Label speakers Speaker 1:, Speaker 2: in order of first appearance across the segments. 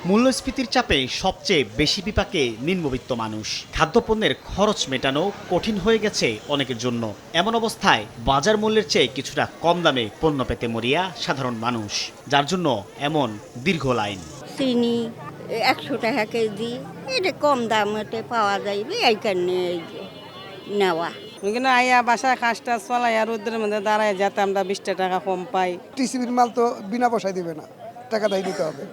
Speaker 1: মূল্যস্ফীতির চাপে সবচেয়ে বেশি বিপাকে নিম্নবিত্ত মানুষ। খাদ্যপণ্যের খরচ মেটানো কঠিন হয়ে গেছে অনেকের জন্য। এমন অবস্থায় বাজার মূল্যের চেয়ে কিছুটা কম দামে পণ্য পেতে মরিয়া সাধারণ মানুষ, যার জন্য এমন দীর্ঘ লাইন।
Speaker 2: চিনি 100 টাকা কেজি, এটা কম দামে পাওয়া যাইবে, এই কারণে নেওয়া।
Speaker 3: ওইখানে আইয়া বাসায় কাজটা চলাই আর রোদ্রের মধ্যে দাঁড়ায় যাতে আমরা 20 টাকা কম পাই।
Speaker 4: টিসিবির মাল তো বিনা পয়সায় দিবে না, টাকা দায় দিতে হবে।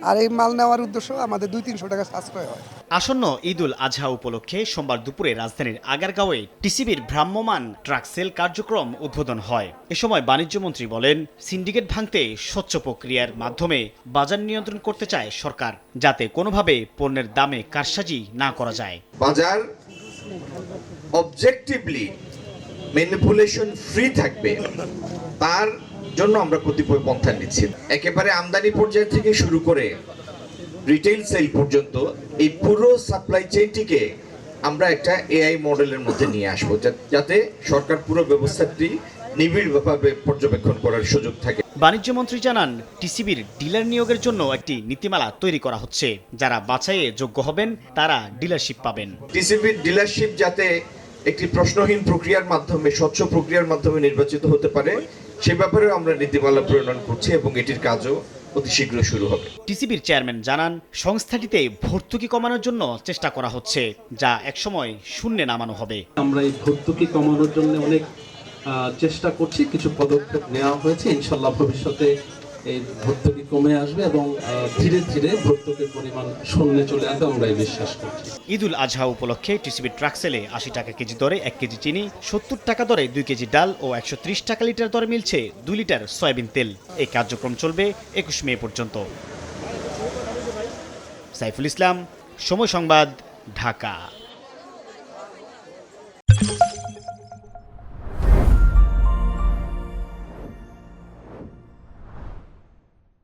Speaker 4: আর এই মাল নেওয়ার উদ্দেশ্য আমাদের 200-300 টাকা সাশ্রয় হয়।
Speaker 1: আসন্ন ঈদুল আজহা উপলক্ষে সোমবার দুপুরে রাজধানীর আগারগাঁওয়ে টিসিবির ভ্রাম্যমাণ ট্রাক সেল কার্যক্রম উদ্বোধন হয়। এ সময় বাণিজ্যমন্ত্রী বলেন, সিন্ডিকেট ভাঙতে স্বচ্ছ প্রক্রিয়ার মাধ্যমে বাজার নিয়ন্ত্রণ করতে চায় সরকার, যাতে কোনোভাবে পণ্যের দামে কারসাজি না করা যায়।
Speaker 5: বাজার অবজেক্টিভলি ম্যানিপুলেশন ফ্রি থাকবে, তার জন্য আমরা কতিপয় পন্থা নিচ্ছি। একেবারে আমদানি পর্যায় থেকে শুরু করে রিটেইল সেল পর্যন্ত এই পুরো সাপ্লাই চেইনটিকে আমরা একটা এআই মডেলের মধ্যে নিয়ে আসবো, যাতে সরকার পুরো ব্যবস্থাটি নিবিড়ভাবে পর্যবেক্ষণ করার সুযোগ থাকে।
Speaker 1: বাণিজ্যমন্ত্রী জানান, টিসিবির ডিলার নিয়োগের জন্য একটি নীতিমালা তৈরি করা হচ্ছে। যারা বাছাইয়ে যোগ্য হবেন তারা ডিলারশিপ পাবেন।
Speaker 5: টিসিবির ডিলারশিপ যাতে একটি প্রশ্নহীন প্রক্রিয়ার মাধ্যমে, স্বচ্ছ প্রক্রিয়ার মাধ্যমে নির্বাচিত হতে পারে, সে ব্যাপারে আমরা নীতিমালা প্রণয়ন করছি এবং এটির কাজও অতি শীঘ্র শুরু হবে।
Speaker 1: টিসিবির চেয়ারম্যান জানান, সংস্থাটিতে ভর্তুকি কমানোর জন্য চেষ্টা করা হচ্ছে, যা একসময় শূন্যে নামানো হবে।
Speaker 6: আমরা এই ভর্তুকি কমানোর জন্য অনেক চেষ্টা করছি, কিছু পদক্ষেপ নেওয়া হয়েছে। ইনশাল্লাহ ভবিষ্যতে এই ভর্তুকি কমে আসবে এবং ধীরে ধীরে ভর্তুকির পরিমাণ শূন্যে চলে আসবে, আমরা এই বিশ্বাস করছি।
Speaker 1: ঈদুল আজহা উপলক্ষে টিসিবির ট্রাক সেলে 80 টাকা কেজি দরে 1 কেজি চিনি, 70 টাকা দরে 2 কেজি ডাল ও 130 টাকা লিটার দরে মিলছে 2 লিটার সয়াবিন তেল। এই কার্যক্রম চলবে 21 মে পর্যন্ত। সাইফুল ইসলাম, সময় সংবাদ, ঢাকা।